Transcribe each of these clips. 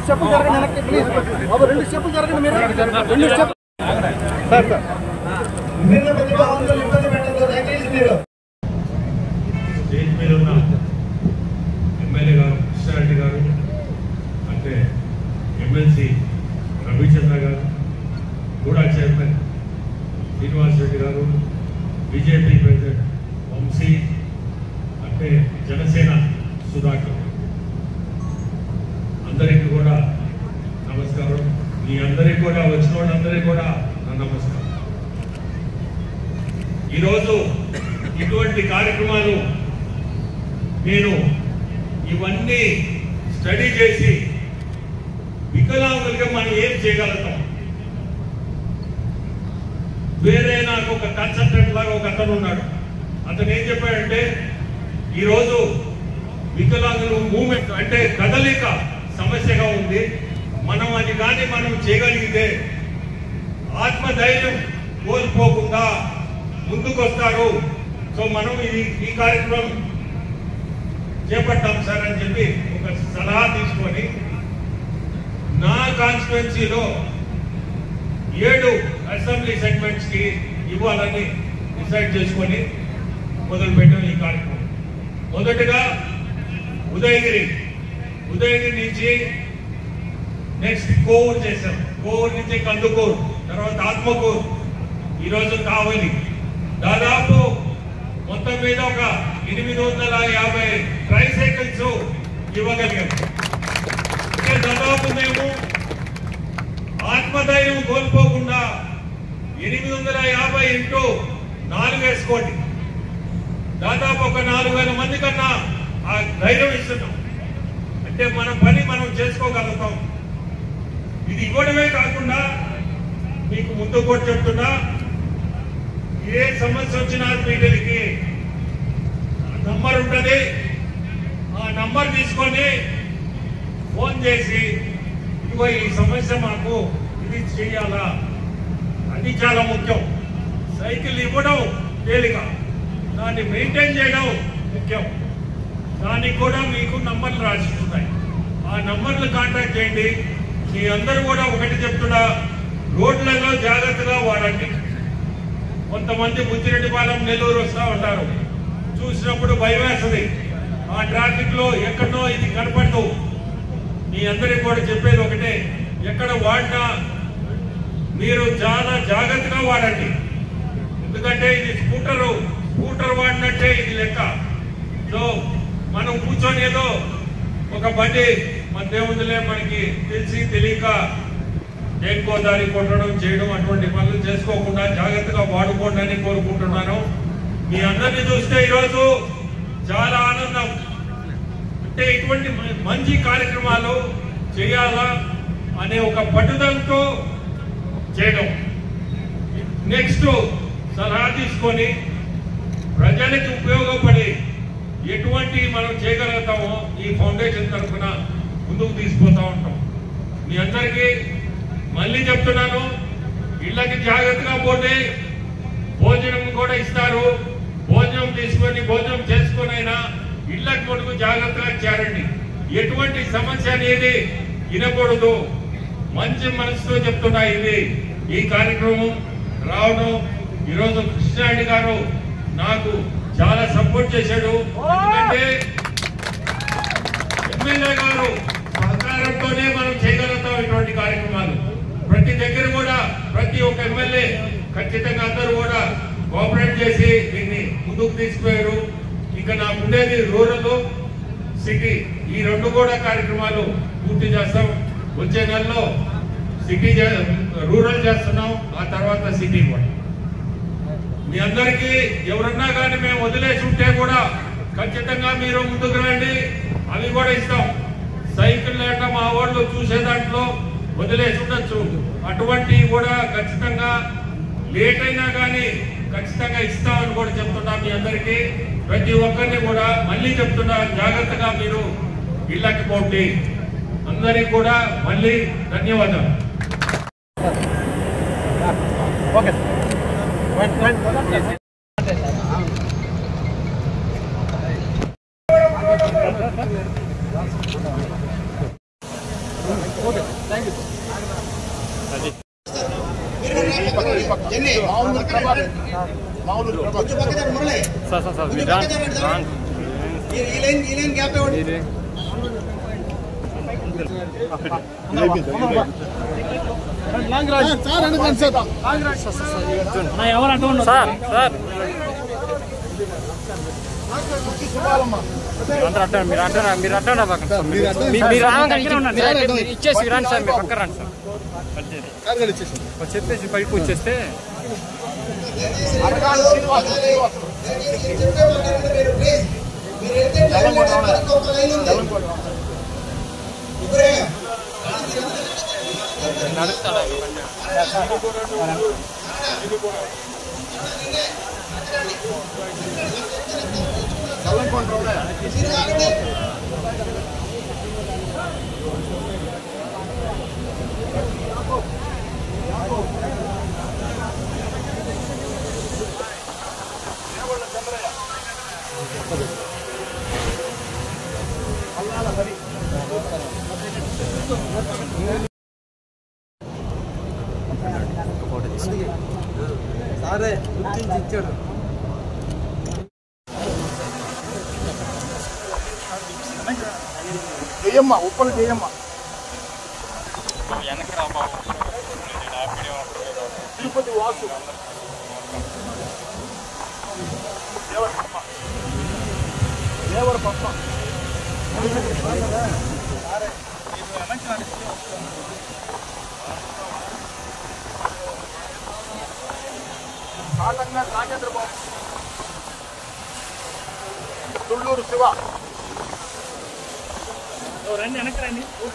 స్టెప్పులు జరగండి వెనక్కి ప్లీజ్. బాబు 2 స్టెప్పులు జరగండి మీరు. 2 స్టెప్ సార్ సార్ స్టేజ్ మీద ఉన్న ఎమ్మెల్యే గారు కృష్ణారెడ్డి గారు, అంటే ఎమ్మెల్సీ రవిచంద్ర గారు, గూడా చైర్మన్ శ్రీనివాస్ రెడ్డి గారు, బీజేపీ ప్రెసిడెంట్ వంశీ, అంటే జనసేన సుధాకర్, అందరికీ కూడా నమస్కారం. మీ అందరికీ కూడా వచ్చిన వాళ్ళందరికీ కూడా నా నమస్కారం. ఈరోజు ఇటువంటి కార్యక్రమాలు నేను ఇవన్నీ స్టడీ చేసి వికలాంగులుగా మనం ఏం చేయగలుగుతాం. వేరే నాకు ఒక కన్సల్టెంట్ లాగా ఒక అతను ఉన్నాడు. అతను ఏం చెప్పాడంటే, ఈరోజు వికలాంగులు మూమెంట్ అంటే కదలిక సమస్యగా ఉంది. మనం అది కానీ మనం చేయగలిగితే ఆత్మధైర్యం కోల్పోకుండా ముందుకొస్తారు. సో మనం ఈ కార్యక్రమం చేపట్టాం సార్ అని చెప్పి ఒక సలహా తీసుకొని నా కాన్స్టిట్యున్సీలో 7 అసెంబ్లీ సెగ్మెంట్స్ కి ఇవ్వాలని డిసైడ్ చేసుకొని మొదలుపెట్టాం ఈ కార్యక్రమం. మొదటగా ఉదయగిరి నుంచి నెక్స్ట్ కోవూరు చేశాం. కోవూరు నుంచి కందుకూరు, తర్వాత ఆత్మకూరు, ఈరోజు కావలి. దాదాపు మొత్తం మీద ఒక 850 ట్రైసైకిల్స్ ఇవ్వగలిగాం. అంటే దాదాపు మేము ఆత్మధైర్యం కోల్పోకుండా 850 ఇంటూ 4 వేసుకోండి, దాదాపు ఒక 4000 మంది కన్నా ఆ ధైర్యం ఇస్తున్నాం. అంటే మన పని మనం చేసుకోగలుగుతాం. ఇది ఇవ్వడమే కాకుండా మీకు ముందు కూడా చెప్తున్నా, ఏ సమస్య వచ్చినా వీటికి నంబర్ ఉంటుంది. ఆ నంబర్ తీసుకొని ఫోన్ చేసి ఇదిగో ఈ సమస్య మాకు ఇది చేయాలా, అది చాలా ముఖ్యం. సైకిల్ ఇవ్వడం తేలిక, దాన్ని మెయింటైన్ చేయడం ముఖ్యం. దానికి కూడా మీకు నంబర్లు రాసిస్తున్నాయి. ఆ నంబర్లు కాంటాక్ట్ చేయండి. మీ అందరూ కూడా ఒకటి చెప్తున్నా, రోడ్లలో జాగ్రత్తగా వాడండి. కొంతమంది బుచ్చిరెడ్డిపాలెం, నెల్లూరు వస్తూ ఉంటారు. చూసినప్పుడు భయం వేస్తుంది. ఆ ట్రాఫిక్ లో ఎక్కడో ఇది కనపడదు. మీ అందరికి కూడా చెప్పేది ఒకటే, ఎక్కడ వాడినా మీరు చాలా జాగ్రత్తగా వాడండి. ఎందుకంటే ఇది స్కూటర్ వాడినట్టే ఇది లెక్క. సో మనం కూర్చొని ఏదో ఒక బండి మధ్యముందులే మనకి తెలిసి తెలియక దేనికో దారి కొట్టడం చేయడం అటువంటి పనులు చేసుకోకుండా జాగ్రత్తగా వాడుకోండి అని కోరుకుంటున్నాను. మీ అందరినీ చూస్తే ఈరోజు చాలా ఆనందం. అంటే ఇటువంటి మంచి కార్యక్రమాలు చేయాలా అనే ఒక పట్టుదలతో చేయడం. నెక్స్ట్ సలహా తీసుకొని ప్రజలకు ఉపయోగపడి ఎటువంటి మనం చేయగలుగుతామో ఈ ఫౌండేషన్ తరఫున ముందుకు తీసుకుపోతా ఉంటాం. మీ అందరికీ మళ్ళీ చెప్తున్నాను, ఇళ్ళకి జాగ్రత్తగా పోతే భోజనం కూడా ఇస్తారు. భోజనం తీసుకొని భోజనం చేసుకొని అయినా ఇళ్ళకి మటుకు జాగ్రత్తగా చేరండి. ఎటువంటి సమస్య అనేది వినకూడదు. మంచి మనసుతో చెప్తున్నా. ఇది ఈ కార్యక్రమం రావడం ఈరోజు కృష్ణారెడ్డి గారు నాకు చాలా సపోర్ట్ చేశాడు. ఎందుకంటే ఎమ్మెల్యే గారు సహకారంతోనే మనం చేయగలుగుతాం ఇటువంటి కార్యక్రమాలు. ప్రతి దగ్గర కూడా ప్రతి ఒక్క ఎమ్మెల్యే ఖచ్చితంగా అందరూ కూడా కోఆపరేట్ చేసి దీన్ని ముందుకు తీసుకుపోయారు. ఇంకా నాకు ఉండేది రూరల్, సిటీ, ఈ 2 కూడా కార్యక్రమాలు పూర్తి చేస్తాం. వచ్చే నెలలో సిటీ రూరల్ చేస్తున్నాం, ఆ తర్వాత సిటీ కూడా. మీ అందరికీ ఎవరన్నా కానీ మేము వదిలేసి ఉంటే కూడా ఖచ్చితంగా మీరు ముందుకు రండి, అవి కూడా ఇస్తాం. సైకిల్ లేక మా వాళ్ళు చూసే దాంట్లో వదిలేసి ఉండొచ్చు, అటువంటివి కూడా ఖచ్చితంగా లేట్ అయినా కానీ ఖచ్చితంగా ఇస్తామని కూడా చెప్తున్నా. మీ అందరికీ ప్రతి ఒక్కరిని కూడా మళ్ళీ చెప్తున్నా, జాగ్రత్తగా మీరు ఇళ్ళకి పోండి. అందరికీ కూడా మళ్ళీ ధన్యవాదాలు. ఓకే ఇచ్చేసి రండి సార్, మీరు పక్క రండి సార్, చెప్పేసి పైకి వచ్చేస్తే నడుస్తాడా సారే గుర్తించి ఇచ్చాడు. జయమ్మ ఉప్పల జయమ్మ తిరుపతి వాసు దేవర పద్మ నాగేంద్ర బాబు తుళ్ళూరు శివ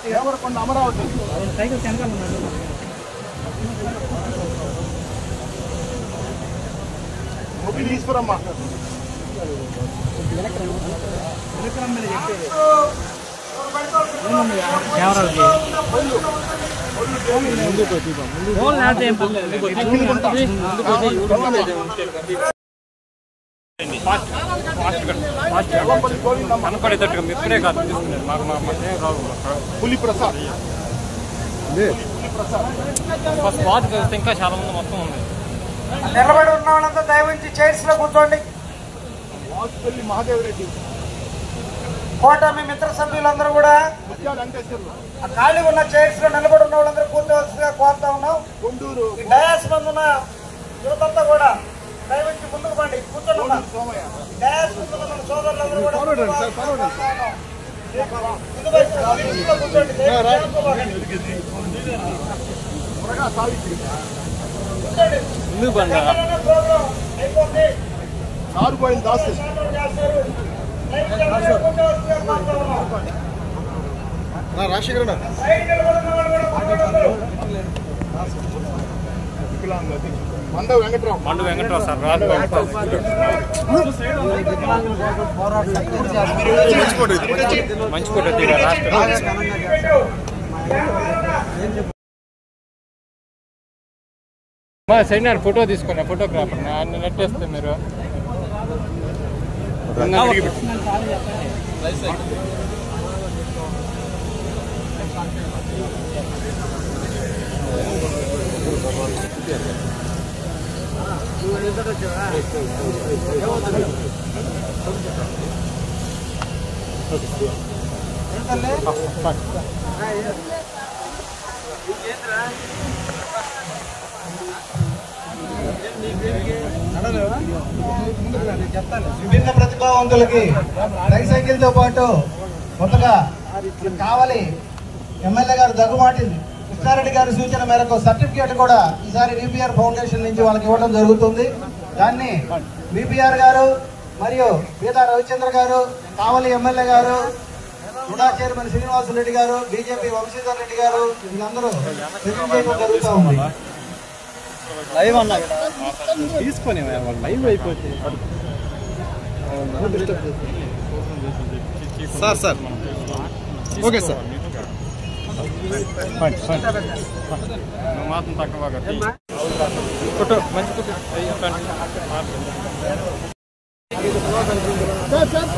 దేవరకొండ అమరావతి ఈశ్వరమ్మ కనపడేటట్టుగా ఇప్పుడే కాదు తీసుకున్నారు మాకు పులి ప్రసాద్ ఫస్ట్ వాచ్ కలిస్తే ఇంకా చాలా మంది మొత్తం ఉంది. నిలబడి ఉన్న వాళ్ళంతా దయవుంచి చైర్స్ లో కూర్చోండి. వాసుపల్లి మహాదేవరెడ్డి కూటమి మిత్ర సభ్యులందరూ కూడా ఖాళీగా ఉన్న చైర్స్ లో నిలబడి ఉన్న వాళ్ళందరూ కూర్చోవలసిగా కోరుతా ఉన్నాం. గుంటూరు డయాస్ మంది ఉన్న యువతంతా కూడా దయవుంచి ముందుకు పండి కూర్చోండి. డయాస్ ముందు ఉన్న మన సోదరులందరూ కూడా కూర్చోండి. సారుపోయిన దాసు రాజశేఖర మండ వెంకట్రావు సార్ రాజు మంచి ఫోటో సైడ్ ఫోటో తీసుకున్నా ఫోటోగ్రాఫర్ నెట్టేస్తే మీరు విభిన్న ప్రతిభావంతులకి ట్రైసైకిల్ తో పాటు కొత్తగా కావలి ఎమ్మెల్యే గారు దగ్గుమాటి కృష్ణారెడ్డి గారి సూచన మేరకు సర్టిఫికేట్ కూడా ఈసారి విపిఆర్ ఫౌండేషన్ నుంచి వాళ్ళకి ఇవ్వడం జరుగుతుంది. దాన్ని విపిఆర్ గారు మరియు పీతా రవిచంద్ర గారు, కావలి ఎమ్మెల్యే గారు, రుడా చైర్మన్ శ్రీనివాసరెడ్డి గారు, బీజేపీ వంశీధర్ రెడ్డి గారు వీళ్ళందరూ చేయడం జరుగుతూ ఉంది. లైవ్ అన్నా తీసుకొని లైవ్ అయిపోతే సార్ ఓకే సార్ మాత్రం తక్కువ ఫోటో మంచి ఫోటో సార్